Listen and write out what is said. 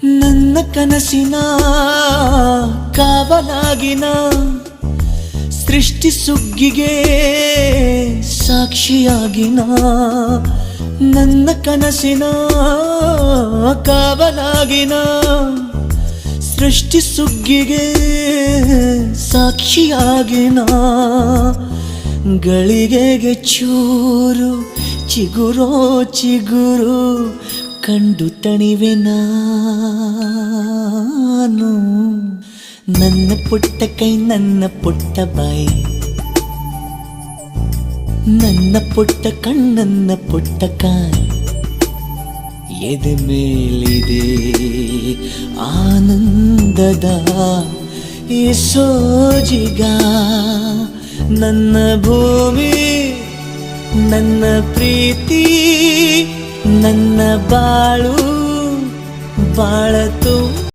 ನನ್ನ ಕನಸಿನ ಕಾವಲಾಗಿನ ಸೃಷ್ಟಿ ಸುಗ್ಗಿಗೆ ಸಾಕ್ಷಿಯಾಗಿನ ನನ್ನ ಕನಸಿನ ಕಾವಲಾಗಿನ ಸೃಷ್ಟಿ ಸುಗ್ಗಿಗೆ ಸಾಕ್ಷಿಯಾಗಿನ ಗಳಿಗೆಗೆ ಚೂರು ಚಿಗುರೋ ಚಿಗುರು ಕಂಡು ತಣಿವೆ ನಾನು. ನನ್ನ ಪುಟ್ಟ ಕೈ ನನ್ನ ಪುಟ್ಟ ಬಾಯಿ, ನನ್ನ ಪುಟ್ಟ ಕಣ್ಣನ್ನ ಪುಟ್ಟ ಕಾಯಿ, ಎದೆ ಮೇಲಿದೆ ಆನಂದದ ಈ ಸೋಜಿಗ. ನನ್ನ ಭೂಮಿ ನನ್ನ ಪ್ರೀತಿ ನನ್ನ ಬಾಳು ಬಾಳತು